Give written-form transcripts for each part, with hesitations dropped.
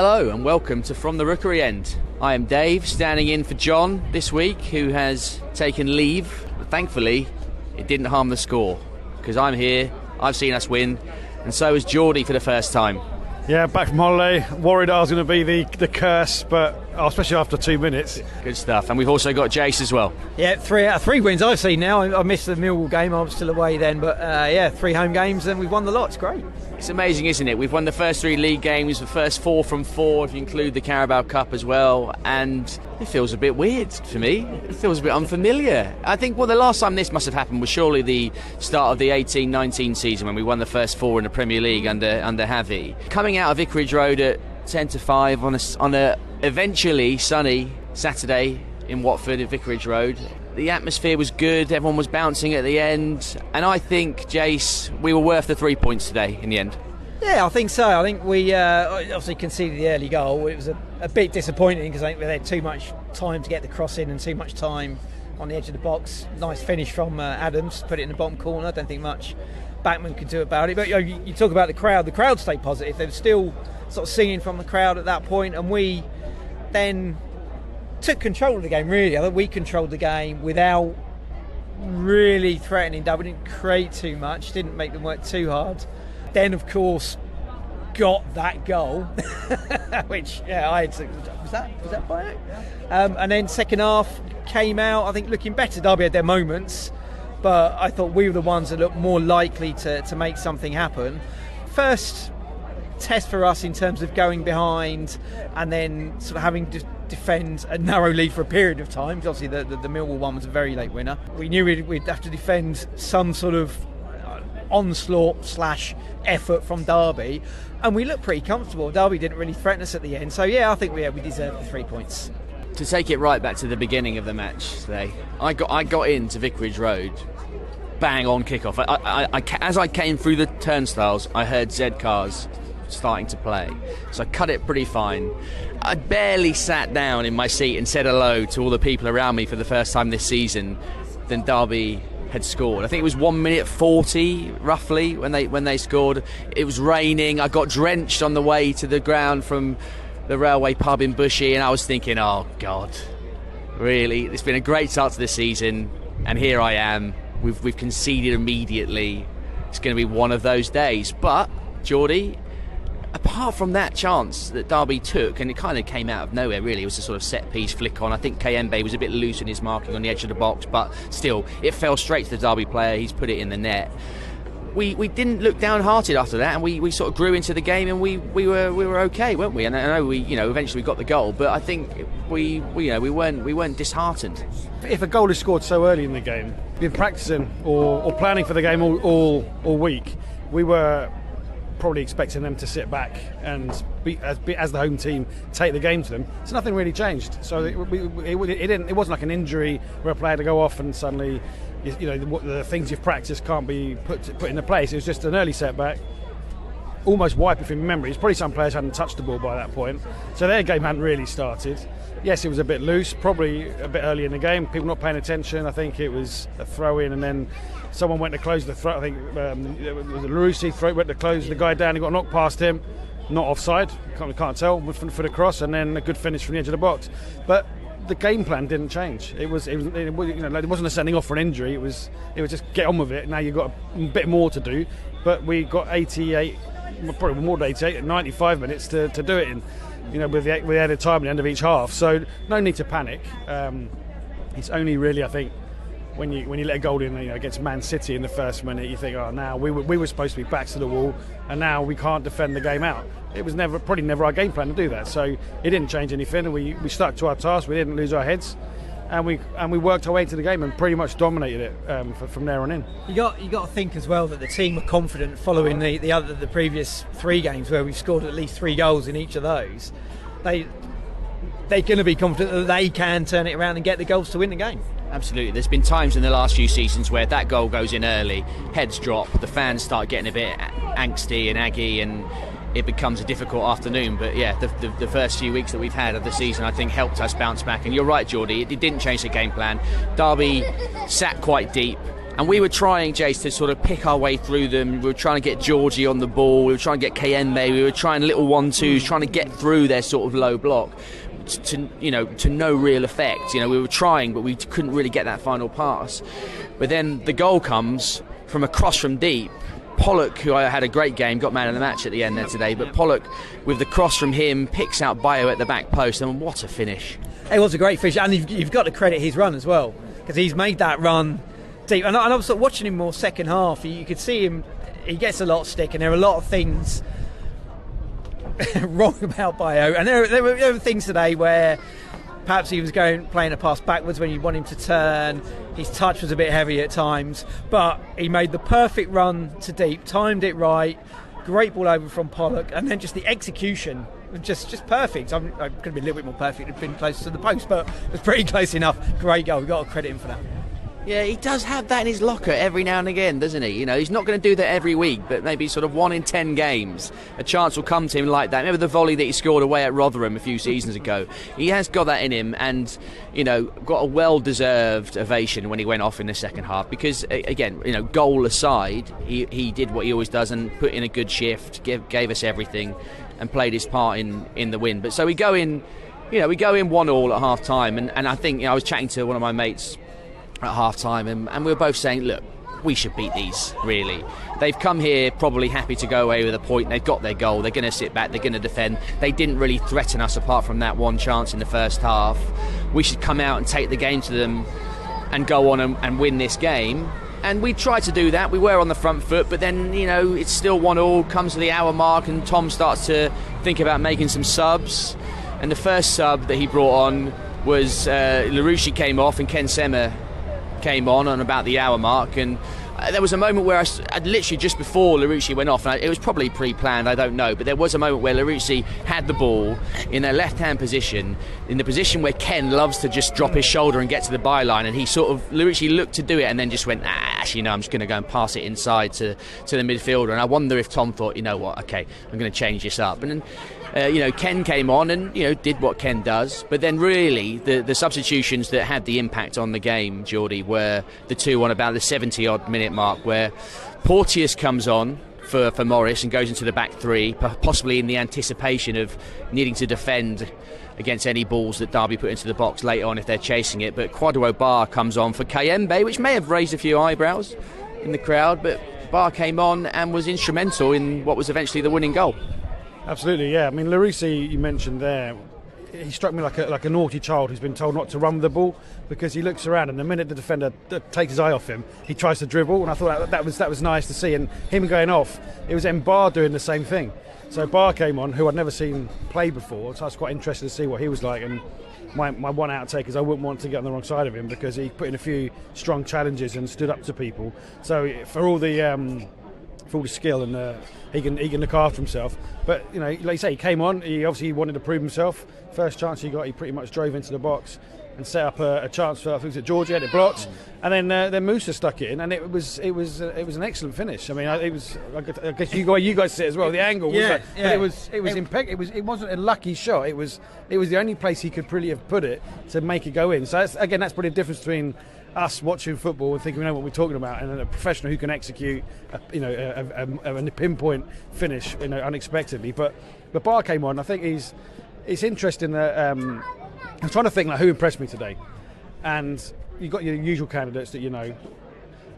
Hello and welcome to From the Rookery End. I am Dave, standing in for John this week, who has taken leave. But thankfully, it didn't harm the score, because I'm here, I've seen us win, and so has Jordi for the first time. Yeah, back from holiday. Worried I was going to be the curse, but especially after 2 minutes. Good stuff. And we've also got Jace as well. Yeah, 3 out of 3 wins I've seen now. I missed the Millwall game, I was still away then, but 3 home games and we've won the lot. It's great. It's amazing, isn't it? We've won the first 3 league games, the first 4 from 4, if you include the Carabao Cup as well, and it feels a bit weird to me. It feels a bit unfamiliar. I think, the last time this must have happened was surely the start of the 18-19 season when we won the first 4 in the Premier League under Javi. Coming out of Vicarage Road at 10-5 on a eventually sunny Saturday in Watford at Vicarage Road. The atmosphere was good, everyone was bouncing at the end, and I think, Jace, we were worth the 3 points today in the end. Yeah, I think so. I think we obviously conceded the early goal. It was a bit disappointing because I think we had too much time to get the cross in and too much time on the edge of the box. Nice finish from Adams, put it in the bottom corner. I don't think much Backman could do about it. But you talk about the crowd stayed positive. They were still sort of singing from the crowd at that point, and we then took control of the game, really. I think we controlled the game without really threatening. We didn't create too much, didn't make them work too hard. Then, of course, got that goal, which, I had to... Was that by it? And then second half came out, I think, looking better. Derby had their moments, but I thought we were the ones that looked more likely to make something happen. First test for us in terms of going behind and then sort of having to defend a narrow lead for a period of time. Obviously the Millwall one was a very late winner. We knew we'd have to defend some sort of onslaught/effort from Derby, and we looked pretty comfortable. Derby didn't really threaten us at the end, so I think we deserved the 3 points. To take it right back to the beginning of the match today, I got into Vicarage Road bang on kickoff. As I came through the turnstiles, I heard Z cars starting to play, so I cut it pretty fine. I barely sat down in my seat and said hello to all the people around me for the first time this season. Then Derby had scored. I think it was 1 minute 40 roughly when they scored. It was raining. I got drenched on the way to the ground from the railway pub in Bushy, and I was thinking, oh God, really? It's been a great start to the season, and here I am. We've conceded immediately. It's going to be one of those days. But Jordi, apart from that chance that Derby took, and it kind of came out of nowhere really, it was a sort of set piece flick on. I think Kayembe was a bit loose in his marking on the edge of the box, but still, it fell straight to the Derby player. He's put it in the net. We didn't look downhearted after that, and we sort of grew into the game, and we were okay, weren't we? And I know we eventually got the goal, but I think we weren't disheartened. If a goal is scored so early in the game, been practicing or planning for the game all week, we were probably expecting them to sit back and as the home team take the game to them. So nothing really changed. So it wasn't like an injury where a player had to go off and suddenly the things you've practiced can't be put into place. It was just an early setback, almost wipe it from memory. It's probably some players hadn't touched the ball by that point, so their game hadn't really started. Yes, it was a bit loose, probably a bit early in the game, people not paying attention. I think it was a throw in and then someone went to close the throw. I think it was a Larousse throw, went to close the guy down, he got knocked past him, not offside, can't tell, for the cross, and then a good finish from the edge of the box. But the game plan didn't change. It wasn't a sending off for an injury. It was just get on with it. Now you've got a bit more to do, but we got 88, probably more than 88, 95 minutes to do it in. With the added time at the end of each half. So no need to panic. It's only really, I think, when you let a goal in against Man City in the first minute, you think, oh, now we were supposed to be backs to the wall, and now we can't defend the game out. It was probably never our game plan to do that. So it didn't change anything, and we stuck to our task. We didn't lose our heads, and we worked our way to the game and pretty much dominated it from there on in. You got to think as well that the team were confident following the previous 3 games where we've scored at least 3 goals in each of those. They're going to be confident that they can turn it around and get the goals to win the game. Absolutely. There's been times in the last few seasons where that goal goes in early, heads drop, the fans start getting a bit angsty and aggy, and it becomes a difficult afternoon. But yeah, the first few weeks that we've had of the season, I think, helped us bounce back. And you're right, Jordi, it didn't change the game plan. Derby sat quite deep, And we were trying, Jace, to sort of pick our way through them. We were trying to get Jordi on the ball. We were trying to get Kayembe. We were trying little 1-2s, trying to get through their sort of low block to no real effect. We were trying, but we couldn't really get that final pass. But then the goal comes from a cross from deep. Pollock, who had a great game, got man of the match at the end there today, but Pollock, with the cross from him, picks out Bayo at the back post, and what a finish. It was a great finish, and you've got to credit his run as well, because he's made that run deep. And I was sort of watching him more second half. You could see him, he gets a lot of stick, and there are a lot of things wrong about Bayo. And there were things today where perhaps he was playing a pass backwards when you want him to turn. His touch was a bit heavy at times, but he made the perfect run to deep, timed it right, great ball over from Pollock, and then just the execution was just perfect. I could have been a little bit more perfect, it'd been closer to the post, but it was pretty close enough. Great goal, we've got to credit him for that. Yeah, he does have that in his locker every now and again, doesn't he? He's not going to do that every week, but maybe sort of 1 in 10 games, a chance will come to him like that. Remember the volley that he scored away at Rotherham a few seasons ago? He has got that in him, and got a well-deserved ovation when he went off in the second half. Because again, goal aside, he did what he always does and put in a good shift, gave us everything, and played his part in the win. But so we go in, we go in 1-1 at half time, and I think I was chatting to one of my mates at half time, and we were both saying, look, we should beat these, really. They've come here probably happy to go away with a point. They've got their goal. They're going to sit back. They're going to defend. They didn't really threaten us apart from that one chance in the first half. We should come out and take the game to them and go on and win this game. And we tried to do that. We were on the front foot, but then, it's still 1-1, comes to the hour mark, and Tom starts to think about making some subs. And the first sub that he brought on was Larouche came off and Ken Sema came on about the hour mark, and there was a moment where I literally just before Larouche went off, and it was probably pre-planned, I don't know, but there was a moment where Larouche had the ball in a left-hand position, in the position where Ken loves to just drop his shoulder and get to the byline, and Larouche looked to do it and then just went, actually no, I'm just going to go and pass it inside to the midfielder. And I wonder if Tom thought, okay, I'm going to change this up. And then Ken came on and did what Ken does, but then really the substitutions that had the impact on the game, Jordi, were the two on about the 70-odd minute mark, where Porteous comes on for Morris and goes into the back three, possibly in the anticipation of needing to defend against any balls that Derby put into the box later on if they're chasing it. But Kwadwo Bar comes on for Kayembe, which may have raised a few eyebrows in the crowd, but Bar came on and was instrumental in what was eventually the winning goal. Absolutely, yeah. I mean, Larouche, you mentioned there, he struck me like a naughty child who's been told not to run with the ball, because he looks around and the minute the defender takes his eye off him, he tries to dribble, and I thought that was nice to see. And him going off, it was Bar doing the same thing. So Bar came on, who I'd never seen play before, so I was quite interested to see what he was like. And my one outtake is I wouldn't want to get on the wrong side of him, because he put in a few strong challenges and stood up to people. So for all the skill, and he can look after himself. But like you say, he came on. He obviously wanted to prove himself. First chance he got, he pretty much drove into the box and set up a chance for, I think it was Jordi, had it blocked, and then Musa stuck it in, and it was an excellent finish. I mean, I guess you guys see it as well. The angle, but it was impeccable. It wasn't a lucky shot. It was the only place he could really have put it to make it go in. So that's probably the difference between us watching football and thinking we know what we're talking about, and a professional who can execute a pinpoint finish unexpectedly. But Bar came on. I think it's interesting that I'm trying to think who impressed me today, and you've got your usual candidates that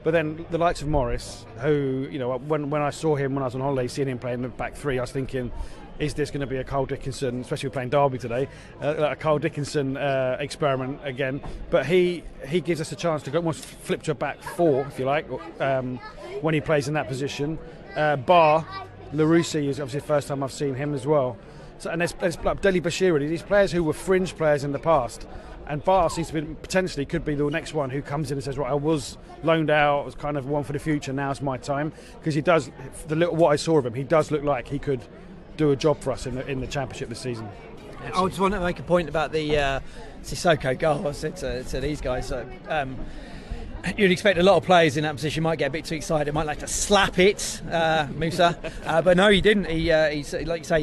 but then the likes of Morris, who when I saw him when I was on holiday, seeing him playing the back three, I was thinking, is this going to be a Carl Dickinson, especially playing Derby today, a Carl Dickinson experiment again? But he gives us a chance to go almost flip to a back four, if you like, when he plays in that position. Bar, Larouche is obviously the first time I've seen him as well. So, and there's like Deli Bashir, these players who were fringe players in the past. And Bar seems to be potentially could be the next one who comes in and says, right, I was loaned out, I was kind of one for the future, now's my time. Because he does, what I saw of him, he does look like he could do a job for us in the Championship this season. I just want to make a point about the Sissoko goal. I said to these guys, you'd expect a lot of players in that position might get a bit too excited, might like to slap it, Musa, but no, he didn't. He like you say,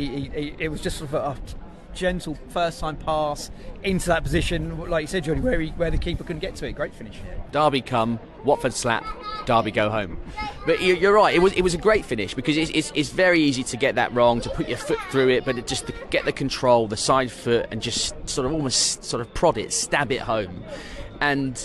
it was just sort of gentle first time pass into that position, like you said, Jordi, where the keeper couldn't get to it. Great finish. Derby come, Watford slap, Derby go home. But you're right, it was a great finish, because it's very easy to get that wrong, to put your foot through it, but just to get the control, the side foot, and just almost prod it, stab it home. And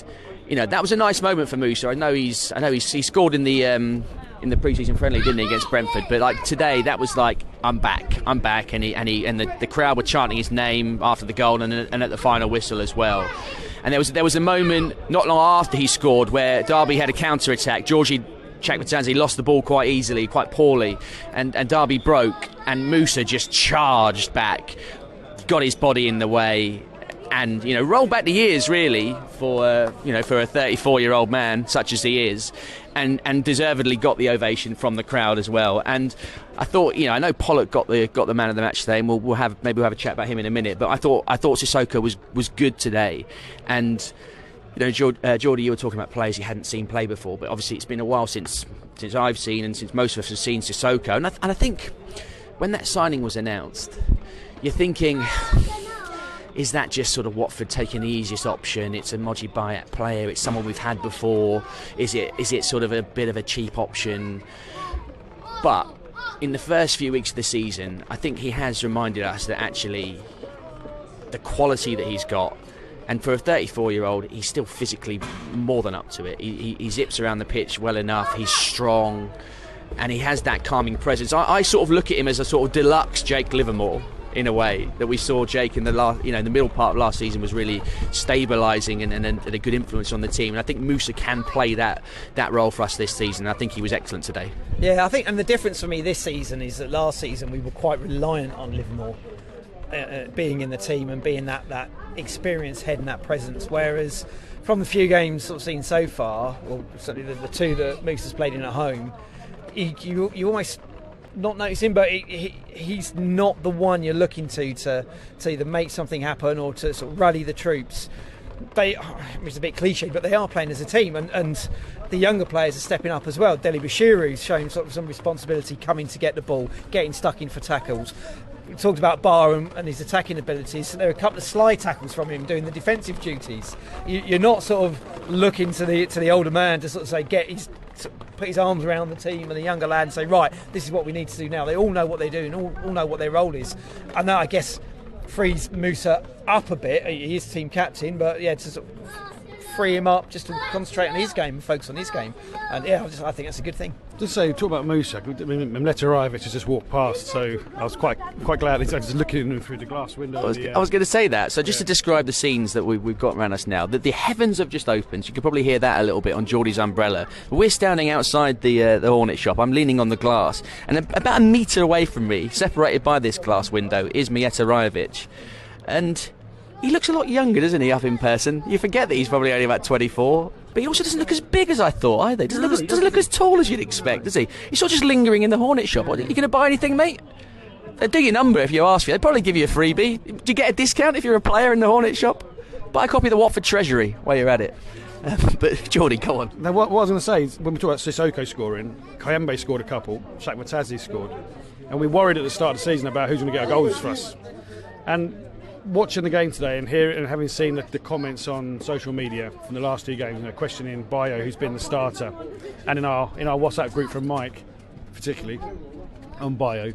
that was a nice moment for Musa. I know he scored in the pre-season friendly, didn't he, against Brentford? But like today, that was like, I'm back, and the crowd were chanting his name after the goal and at the final whistle as well. And there was a moment not long after he scored where Derby had a counter attack. Jordi Chakmatadze lost the ball quite easily, quite poorly, and Derby broke, and Musa just charged back, got his body in the way, and rolled back the years really for a 34-year-old man such as he is, and deservedly got the ovation from the crowd as well. And I thought, I know Pollock got the man of the match today, and we'll have a chat about him in a minute. But I thought Sissoko was good today, and Jordi, you were talking about players you hadn't seen play before, but obviously it's been a while since I've seen, and since most of us have seen Sissoko, and I think when that signing was announced, you're thinking, is that just sort of Watford taking the easiest option? It's a Moji Bayat player, it's someone we've had before. Is it sort of a bit of a cheap option? But in the first few weeks of the season, I think he has reminded us that actually the quality that he's got, and for a 34-year-old, he's still physically more than up to it. He zips around the pitch well enough, he's strong, and he has that calming presence. I sort of look at him as a sort of deluxe Jake Livermore, in a way, that we saw Jake in the middle part of last season was really stabilising and a good influence on the team. And I think Musa can play that role for us this season. I think he was excellent today. Yeah, I think, and the difference for me this season is that last season we were quite reliant on Livermore being in the team and being that experienced head and that presence. Whereas from the few games sort of seen so far, or certainly the two that Musa's played in at home, you almost not notice him, but he's not the one you're looking to either make something happen or to sort of rally the troops. It's a bit cliche, but they are playing as a team, and the younger players are stepping up as well. Deli Bashiru's showing sort of some responsibility, coming to get the ball, getting stuck in for tackles. We talked about Barr and his attacking abilities. There are a couple of slide tackles from him doing the defensive duties. You're not sort of looking to the older man to sort of say put his arms around the team and the younger lad and say, right, this is what we need to do now. They all know what they do and all know what their role is. And that, I guess, frees Musa up a bit. He is team captain, but yeah, to sort of free him up just to concentrate on his game and focus on his game. And yeah, I think that's a good thing. Just say, talk about Musa. I mean, Mleta Rajovic has just walked past, so I was quite glad. I was just looking at him through the glass window. I was going to say that. So just to describe the scenes that we've got around us now, the heavens have just opened. So you could probably hear that a little bit on Jordi's umbrella. But we're standing outside the Hornet Shop. I'm leaning on the glass, and about a metre away from me, separated by this glass window, is Mleta Rajovic, and he looks a lot younger, doesn't he, up in person? You forget that he's probably only about 24. But he also doesn't look as big as I thought either. Doesn't look as tall as you'd expect, does he? He's sort of just lingering in the Hornet Shop. Are you going to buy anything, mate? They'll do your number if you ask for it. They'll probably give you a freebie. Do you get a discount if you're a player in the Hornet Shop? Buy a copy of the Watford Treasury while you're at it. But Jordi, go on. Now, what I was going to say is, when we talk about Sissoko scoring, Kayembe scored a couple, Chakmatadze scored, and we worried at the start of the season about who's going to get our goals for us. And watching the game today and having seen the comments on social media from the last two games, questioning Bayo, who's been the starter, and in our WhatsApp group from Mike, particularly on Bayo,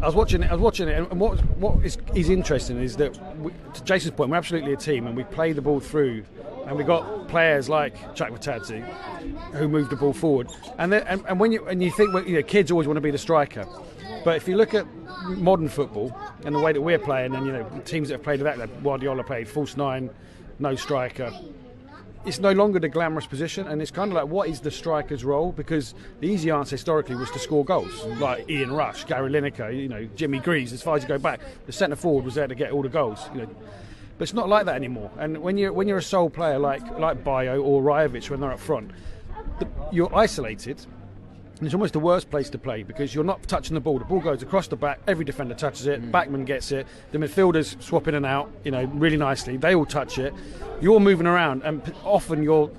I was watching it, and what is interesting is that, to Jason's point, we're absolutely a team, and we play the ball through, and we got players like Chakmatadze who move the ball forward, and when you think, kids always want to be the striker. But if you look at modern football and the way that we're playing, and teams that have played that Guardiola played, false nine, no striker, it's no longer the glamorous position, and it's kind of like, what is the striker's role? Because the easy answer historically was to score goals, like Ian Rush, Gary Lineker, Jimmy Greaves. As far as you go back, the centre forward was there to get all the goals. But it's not like that anymore. And when you're a sole player like Bayo or Rajovic, when they're up front, you're isolated. And it's almost the worst place to play, because you're not touching the ball. The ball goes across the back, every defender touches it, backman gets it, the midfielders swap in and out, really nicely. They all touch it. You're moving around, and often you've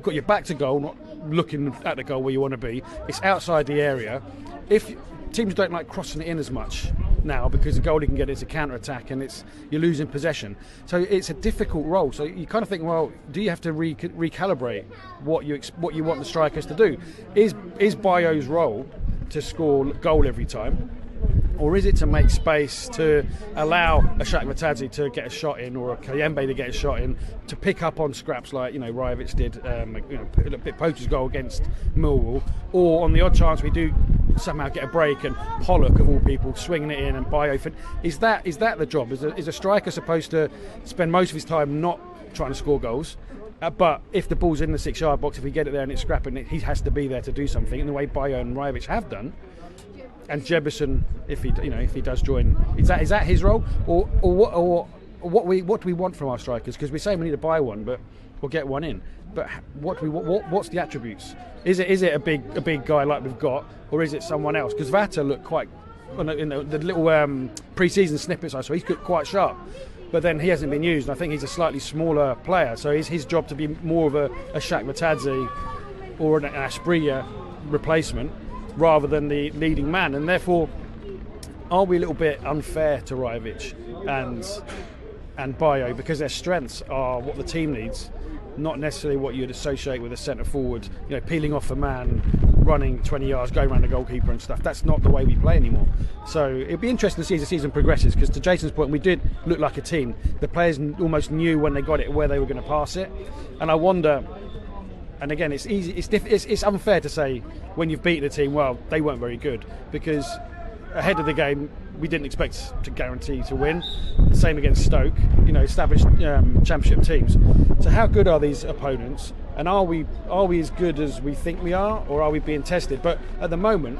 got your back to goal, not looking at the goal where you want to be. It's outside the area. If teams don't like crossing it in as much, now because the goalie can get into counter-attack and you're losing possession. So it's a difficult role. So you kind of think, well, do you have to recalibrate what you want the strikers to do? Is Bayo's role to score a goal every time? Or is it to make space to allow a Shaq Matadzi to get a shot in, or a Kayembe to get a shot in, to pick up on scraps like Rajovic did, Poacher's goal against Millwall, or on the odd chance we do somehow get a break and Pollock of all people swinging it in and Bayo. Is that the job? Is a striker supposed to spend most of his time not trying to score goals? But if the ball's in the 6-yard box, if we get it there and it's scrapping, he has to be there to do something in the way Bayo and Rajovic have done. And Jebison, if he does join, is that his role, or what do we want from our strikers? Because we say we need to buy one, but we'll get one in. But what's the attributes? Is it a big guy like we've got, or is it someone else? Because Vata looked quite, in the little pre-season snippets I saw, he's quite sharp. But then he hasn't been used. I think he's a slightly smaller player, so is his job to be more of a Shaq Matadzi or an Asprilla replacement, rather than the leading man? And therefore, are we a little bit unfair to Rajovic and Bayo because their strengths are what the team needs, not necessarily what you'd associate with a centre forward, peeling off a man, running 20 yards, going around the goalkeeper and stuff? That's not the way we play anymore. So it'd be interesting to see as the season progresses, because to Jason's point, we did look like a team. The players almost knew when they got it where they were going to pass it, and I wonder. And again, it's easy. It's unfair to say when you've beaten a team, well, they weren't very good, because ahead of the game we didn't expect to guarantee to win. The same against Stoke, established championship teams. So how good are these opponents? And are we as good as we think we are, or are we being tested? But at the moment,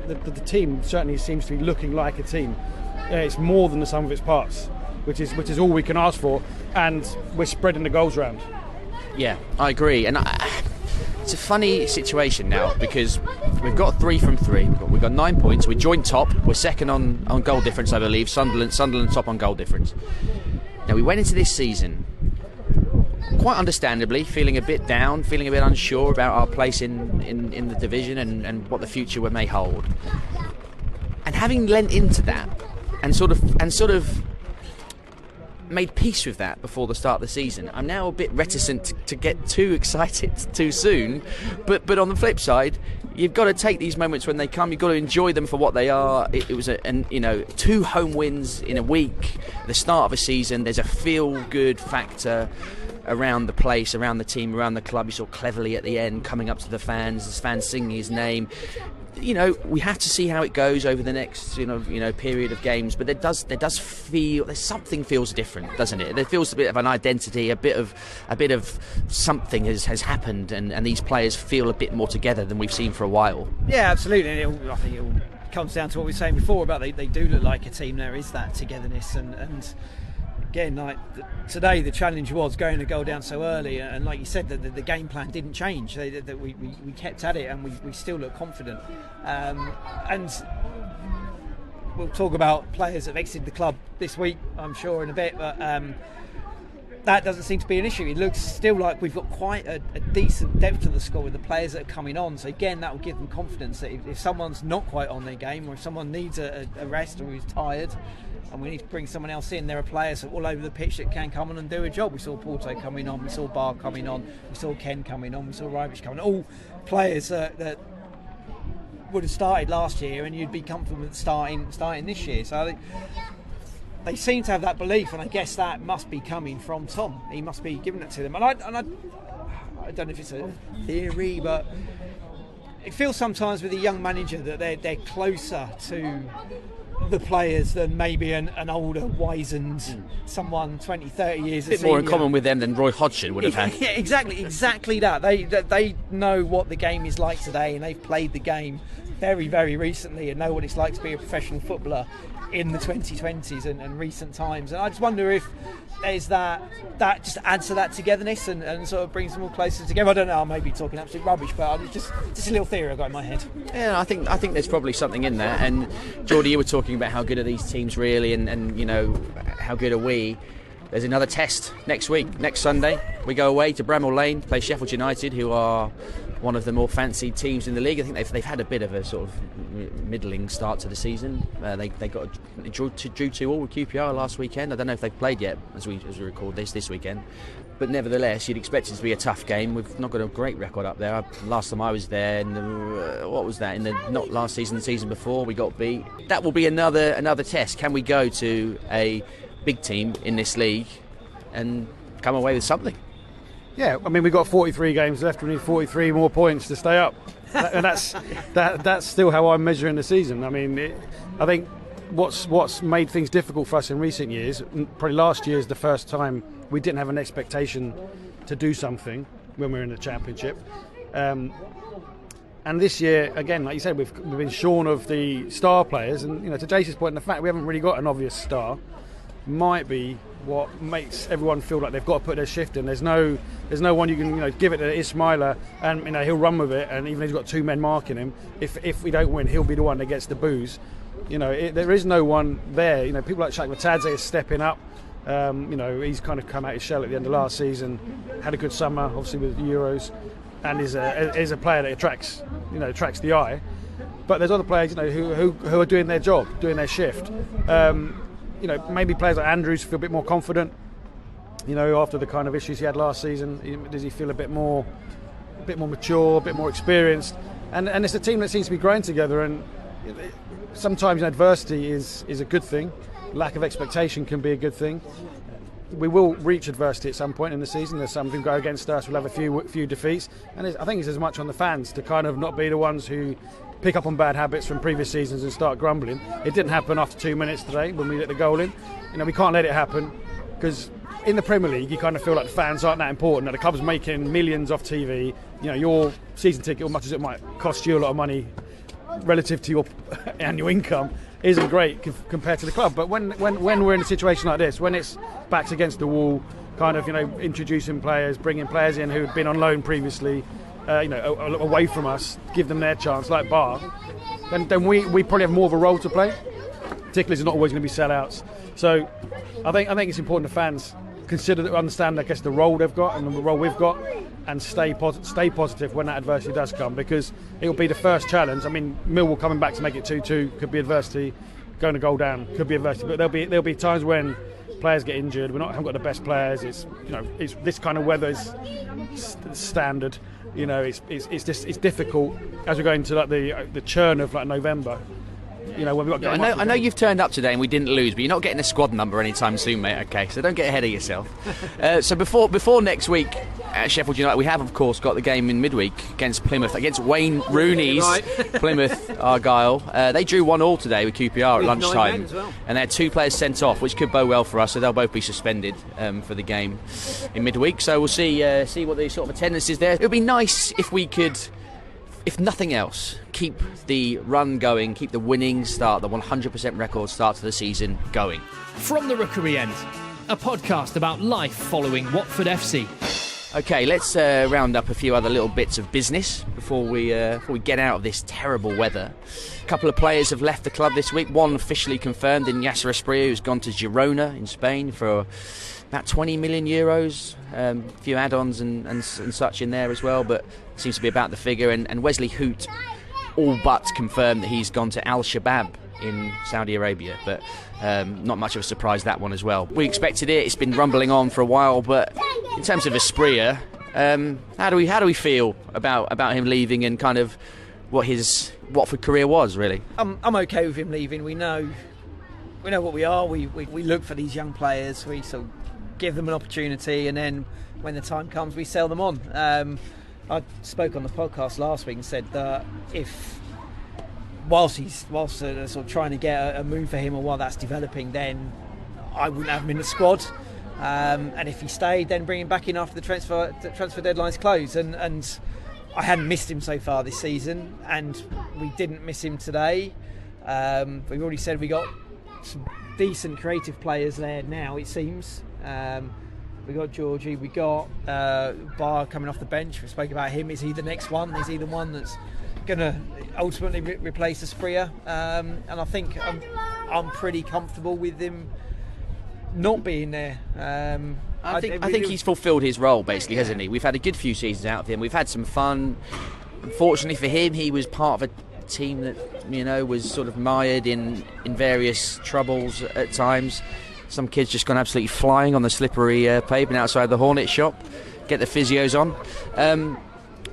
the team certainly seems to be looking like a team. It's more than the sum of its parts, which is all we can ask for, and we're spreading the goals round. Yeah, I agree, and it's a funny situation now because we've got 3 from 3. We've got 9 points. We're joint top. We're second on goal difference, I believe. Sunderland top on goal difference. Now we went into this season quite understandably feeling a bit down, feeling a bit unsure about our place in the division and what the future may hold. And having lent into that and sort of made peace with that before the start of the season, I'm now a bit reticent to get too excited too soon. But on the flip side, you've got to take these moments when they come. You've got to enjoy them for what they are. It was 2 home wins in a week at the start of a season. There's a feel-good factor around the place, around the team, around the club. You saw Cleverly at the end coming up to the fans singing his name. We have to see how it goes over the next period of games, but there does feel there's something feels different, doesn't it? There feels a bit of an identity, a bit of something has happened, and these players feel a bit more together than we've seen for a while. Yeah, absolutely. And I think it all comes down to what we were saying before about they do look like a team. There is that togetherness, and again, today the challenge was going to go down so early, and like you said, the game plan didn't change. That we kept at it, and we still look confident. And we'll talk about players that have exited the club this week, I'm sure, in a bit, but that doesn't seem to be an issue. It looks still like we've got quite a decent depth to the squad with the players that are coming on. So again, that will give them confidence that if someone's not quite on their game, or if someone needs a rest or is tired, and we need to bring someone else in, there are players all over the pitch that can come on and do a job. We saw Porto coming on, we saw Barr coming on, we saw Ken coming on, we saw Rajovic coming on. All players that would have started last year, and you'd be comfortable with starting this year. So I think they seem to have that belief, and I guess that must be coming from Tom. He must be giving it to them. And I don't know if it's a theory, but it feels sometimes with a young manager that they're closer to the players than maybe an older, wizened someone 20, 30 years. A bit more in common with them than Roy Hodgson would have had. Yeah, exactly that. They know what the game is like today, and they've played the game very, very recently and know what it's like to be a professional footballer in the 2020s and recent times. And I just wonder if there's that just adds to that togetherness and sort of brings them all closer together. I don't know, I may be talking absolute rubbish, but it's just a little theory I've got in my head. Yeah, I think there's probably something in there. And Jordi, you were talking about how good are these teams really, and how good are we. There's another test next week. Next Sunday we go away to Bramall Lane, play Sheffield United, who are one of the more fancied teams in the league. I think they've had a bit of a sort of middling start to the season. They drew 2-2 with QPR last weekend. I don't know if they've played yet as we record this weekend, but nevertheless you'd expect it to be a tough game. We've not got a great record up there. Last time I was there, not last season, the season before, we got beat. That will be another test. Can we go to a big team in this league and come away with something? Yeah, I mean, we've got 43 games left. We need 43 more points to stay up, and that's still how I'm measuring the season. I mean, I think what's made things difficult for us in recent years, probably last year is the first time we didn't have an expectation to do something when we were in the Championship, and this year, again, like you said, we've been shorn of the star players, and to Jason's point, the fact we haven't really got an obvious star might be what makes everyone feel like they've got to put their shift in. There's no one you can give it to Ismaila and he'll run with it, and even if he's got two men marking him, if we don't win, he'll be the one that gets the boos. There is no one there. People like Shaq Matadze is stepping up. He's kind of come out his shell at the end of last season, had a good summer obviously with the Euros, and is a player that attracts the eye. But there's other players who are doing their job, doing their shift. Maybe players like Andrews feel a bit more confident. After the kind of issues he had last season, does he feel a bit more mature, a bit more experienced? And it's a team that seems to be growing together. And sometimes adversity is a good thing. Lack of expectation can be a good thing. We will reach adversity at some point in the season. There's something go against us. We'll have a few defeats, and I think it's as much on the fans to kind of not be the ones who pick up on bad habits from previous seasons and start grumbling. It didn't happen after 2 minutes today when we let the goal in. We can't let it happen, because in the Premier League you kind of feel like the fans aren't that important. The club's making millions off TV. Your season ticket, as much as it might cost you a lot of money relative to your annual income, isn't great compared to the club. But when we're in a situation like this, when it's backs against the wall, kind of introducing players, bringing players in who had been on loan previously, away from us, give them their chance, like Bar, then we probably have more of a role to play. Particularly, it's not always going to be sellouts. So I think it's important the fans understand, I guess, the role they've got and the role we've got, and stay positive when that adversity does come, because it will be the first challenge. I mean, Millwall coming back to make it 2-2 could be adversity. Going a goal down could be adversity, but there'll be times when players get injured. Haven't got the best players. It's this kind of weather is standard. It's difficult as we go into like the churn of like November. When we've got I know you've turned up today and we didn't lose, but you're not getting a squad number anytime soon, mate. Okay, so don't get ahead of yourself. So before next week at Sheffield United, we have of course got the game in midweek against Plymouth, against Wayne Rooney's Plymouth Argyle. They drew 1-1 today with QPR at lunchtime, and they had 2 players sent off, which could bode well for us. So they'll both be suspended for the game in midweek. So we'll see what the sort of attendance is there. It would be nice if we could, if nothing else, keep the run going, keep the winning start, the 100% record start to the season going. From the Rookery End, a podcast about life following Watford FC. Okay, let's round up a few other little bits of business before we get out of this terrible weather. A couple of players have left the club this week. One officially confirmed in Yasser Asprilla, who's gone to Girona in Spain for about 20 million euros. A few add-ons and such in there as well, but seems to be about the figure. And Wesley Hoot all but confirmed that he's gone to Al Shabab in Saudi Arabia, but not much of a surprise, that one as well. We expected it. It's been rumbling on for a while, but in terms of Asprilla, how do we feel about him leaving and kind of what his Watford career was, really? I'm okay with him leaving. We know what we are. We look for these young players. We sort of give them an opportunity, and then when the time comes, we sell them on. I spoke on the podcast last week and said that whilst sort of trying to get a move for him, or while that's developing, then I wouldn't have him in the squad. And if he stayed, then bring him back in after the transfer deadline's closed. And I hadn't missed him so far this season, and we didn't miss him today. We've already said we got some decent creative players there now, it seems. We got Jordi, we got Bar coming off the bench. We spoke about him. Is he the next one? Is he the one that's going to ultimately replace Asprilla? And I think I'm pretty comfortable with him not being there. I think he's fulfilled his role, basically, hasn't he? We've had a good few seasons out of him. We've had some fun. Unfortunately for him, he was part of a team that, was sort of mired in various troubles at times. Some kids just gone absolutely flying on the slippery pavement outside the Hornet Shop. Get the physios on.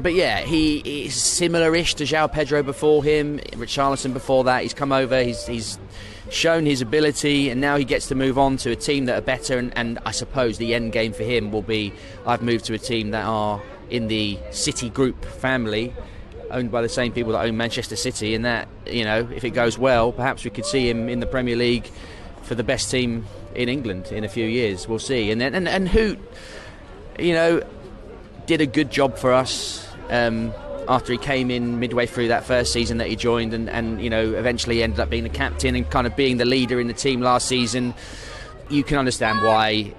But yeah, he is similar-ish to João Pedro before him, Richarlison before that. He's come over, he's shown his ability, and now he gets to move on to a team that are better, and I suppose the end game for him will be, I've moved to a team that are in the City Group family, owned by the same people that own Manchester City, and that, if it goes well, perhaps we could see him in the Premier League for the best team in England in a few years. We'll see. And Hoot, did a good job for us after he came in midway through that first season that he joined, and eventually ended up being the captain and kind of being the leader in the team last season. You can understand why,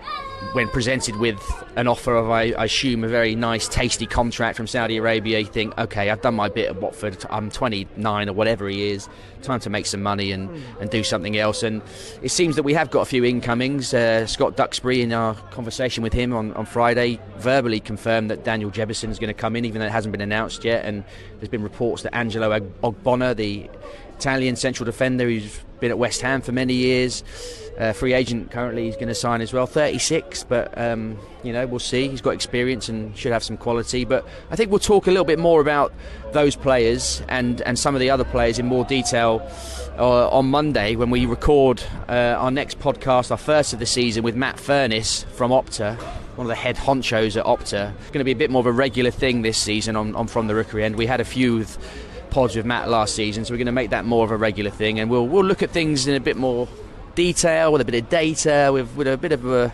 when presented with an offer of, I assume, a very nice, tasty contract from Saudi Arabia, you think, okay, I've done my bit at Watford, I'm 29 or whatever he is, time to make some money and do something else. And it seems that we have got a few incomings. Scott Duxbury, in our conversation with him on Friday, verbally confirmed that Daniel Jebbison is going to come in, even though it hasn't been announced yet. And there's been reports that Angelo Ogbonna, the Italian central defender who's been at West Ham for many years, free agent currently, he's going to sign as well, 36, but we'll see. He's got experience and should have some quality, but I think we'll talk a little bit more about those players and some of the other players in more detail on Monday when we record our next podcast, our first of the season, with Matt Furness from Opta, one of the head honchos at Opta. It's going to be a bit more of a regular thing this season on From the Rookery End. We had a few pods with Matt last season, so we're going to make that more of a regular thing, and we'll look at things in a bit more detail, with a bit of data, with a bit of a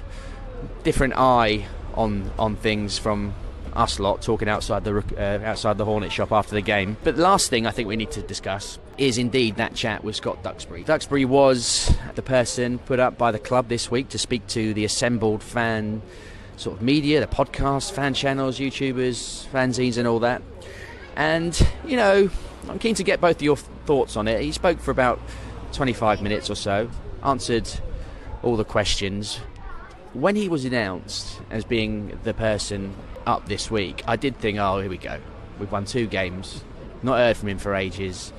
different eye on things from us lot, talking outside the Hornet Shop after the game. But the last thing I think we need to discuss is indeed that chat with Scott Duxbury. Duxbury was the person put up by the club this week to speak to the assembled fan sort of media, the podcasts, fan channels, YouTubers, fanzines and all that. And, I'm keen to get both of your thoughts on it. He spoke for about 25 minutes or so, answered all the questions. When he was announced as being the person up this week, I did think, oh, here we go. We've won 2 games, not heard from him for ages.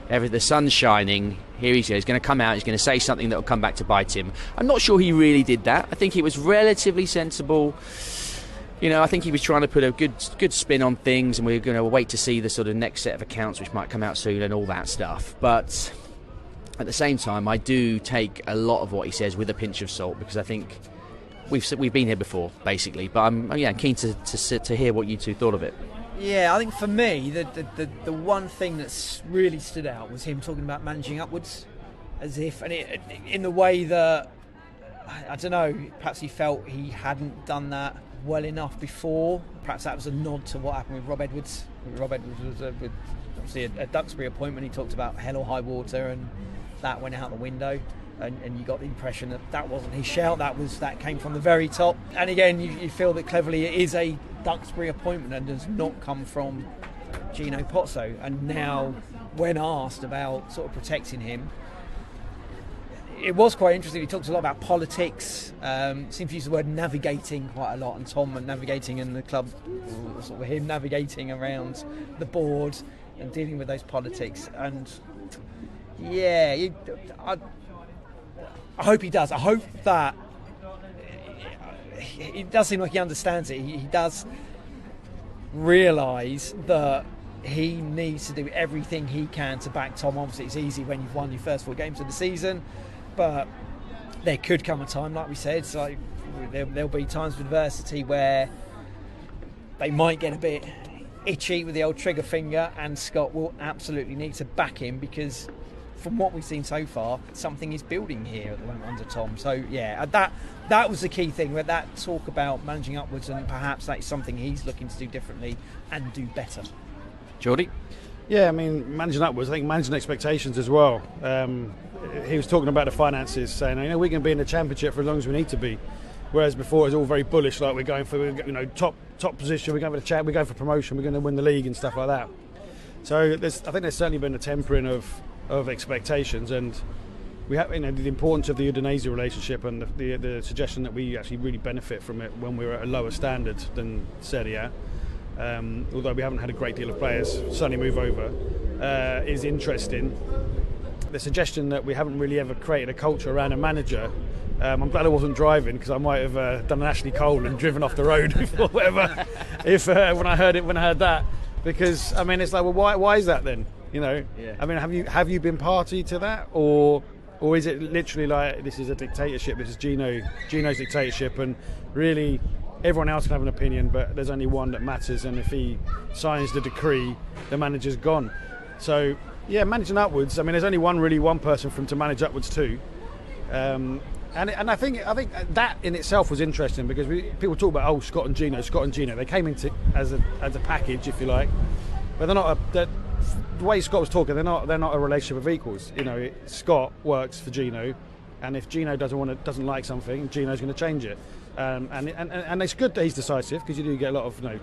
The sun's shining. Here he is. He's going to come out. He's going to say something that will come back to bite him. I'm not sure he really did that. I think he was relatively sensible. I think he was trying to put a good spin on things, and we're going to wait to see the sort of next set of accounts, which might come out soon, and all that stuff. But at the same time, I do take a lot of what he says with a pinch of salt, because I think we've been here before, basically. But I'm keen to hear what you two thought of it. Yeah, I think for me, the one thing that's really stood out was him talking about managing upwards, as if, and in the way that, I don't know, perhaps he felt he hadn't done that well enough before. Perhaps that was a nod to what happened with Rob Edwards. Rob Edwards was obviously a Duxbury appointment. He talked about hell or high water, and that went out the window. And you got the impression that wasn't his shout. That came from the very top. And again, you feel that cleverly it is a Duxbury appointment and does not come from Gino Pozzo. And now, when asked about sort of protecting him, it was quite interesting. He talks a lot about politics. Seems to use the word navigating quite a lot, and Tom and navigating in the club, sort of him navigating around the board and dealing with those politics. And yeah, I hope he does. I hope that it does seem like he understands it. He does realise that he needs to do everything he can to back Tom. Obviously, it's easy when you've won your first 4 games of the season, but there could come a time, like we said, so there'll be times of adversity where they might get a bit itchy with the old trigger finger, and Scott will absolutely need to back him, because from what we've seen so far, something is building here at the moment under Tom. So yeah, that was the key thing, with that talk about managing upwards, and perhaps that's something he's looking to do differently and do better. Jordi? Yeah, I mean, managing upwards, I think managing expectations as well. He was talking about the finances, saying, we can be in the Championship for as long as we need to be. Whereas before it was all very bullish, like we're going for top position, we're going for the chat, we're going for promotion, we're going to win the league and stuff like that. So I think there's certainly been a tempering of expectations, and we have, the importance of the Udinese relationship and the suggestion that we actually really benefit from it when we're at a lower standard than Serie A. Although we haven't had a great deal of players suddenly move over, is interesting. The suggestion that we haven't really ever created a culture around a manager. I'm glad I wasn't driving, because I might have done an Ashley Cole and driven off the road or whatever. If when I heard that, because I mean, it's like, well, why is that then? Yeah. I mean, have you been party to that, or is it literally like this is a dictatorship? This is Gino's dictatorship, and really everyone else can have an opinion, but there's only one that matters, and if he signs the decree, the manager's gone. So yeah, managing upwards. I mean, there's only one person from to manage upwards to. And I think that in itself was interesting, because people talk about Scott and Gino. They came into as a package, if you like, but they're not. The way Scott was talking, they're not a relationship of equals. Scott works for Gino, and if Gino doesn't like something, Gino's going to change it. And it's good that he's decisive, because you do get a lot of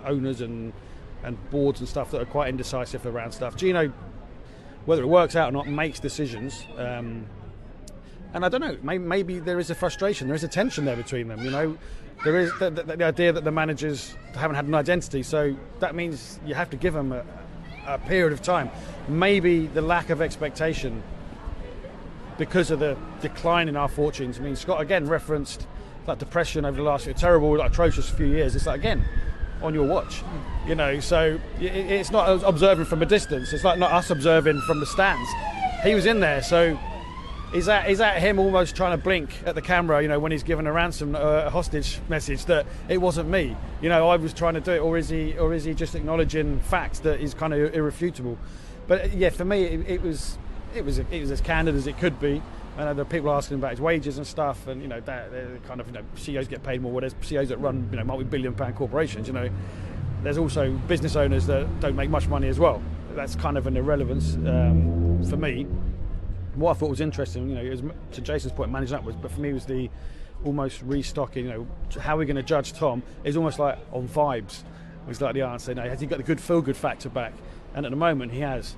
owners and boards and stuff that are quite indecisive around stuff. Gino, whether it works out or not, makes decisions. And I don't know, maybe there is a frustration, there is a tension there between them. There is the idea that the managers haven't had an identity, so that means you have to give them a period of time. Maybe the lack of expectation because of the decline in our fortunes. I mean, Scott again referenced that depression over the last terrible, atrocious few years. It's like, again, on your watch, so it's not observing from a distance. It's like not us observing from the stands. He was in there, so is that him almost trying to blink at the camera, when he's given a ransom, a hostage message, that it wasn't me, I was trying to do it, or is he just acknowledging facts that is kind of irrefutable? But yeah, for me, it was as candid as it could be. I know there are people asking about his wages and stuff, and that kind of CEOs get paid more. Well, there's CEOs that run multi-billion-pound corporations. There's also business owners that don't make much money as well. That's kind of an irrelevance for me. What I thought was interesting, to Jason's point, managing upwards, but for me was the almost restocking. How are we going to judge Tom? Is almost like on vibes. Was like the answer. Has he got the good feel-good factor back? And at the moment, he has.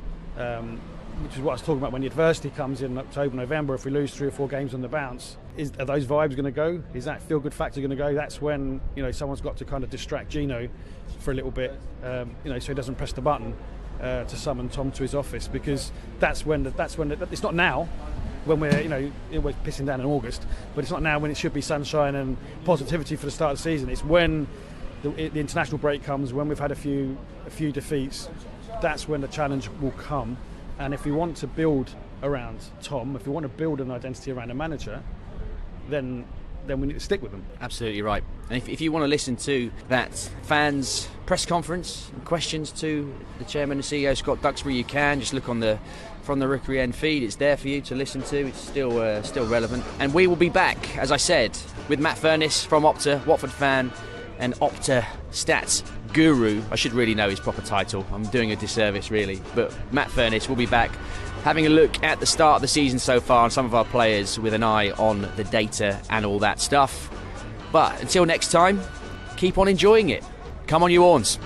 Which is what I was talking about when the adversity comes in October, November. If we lose 3 or 4 games on the bounce, are those vibes going to go? Is that feel-good factor going to go? That's when someone's got to kind of distract Gino for a little bit, so he doesn't press the button to summon Tom to his office, because that's when it's not now when we're we're pissing down in August, but it's not now when it should be sunshine and positivity for the start of the season. It's when the international break comes, when we've had a few defeats. That's when the challenge will come. And if we want to build around Tom, if we want to build an identity around a manager, then we need to stick with them. Absolutely right. And if you want to listen to that fans press conference and questions to the chairman and CEO Scott Duxbury, you can just look from the Rookery End feed. It's there for you to listen to. It's still relevant. And we will be back, as I said, with Matt Furness from Opta, Watford fan, and Opta stats guru. I should really know his proper title. I'm doing a disservice, really. But Matt Furness will be back, having a look at the start of the season so far and some of our players with an eye on the data and all that stuff. But until next time, keep on enjoying it. Come on, you ORNS.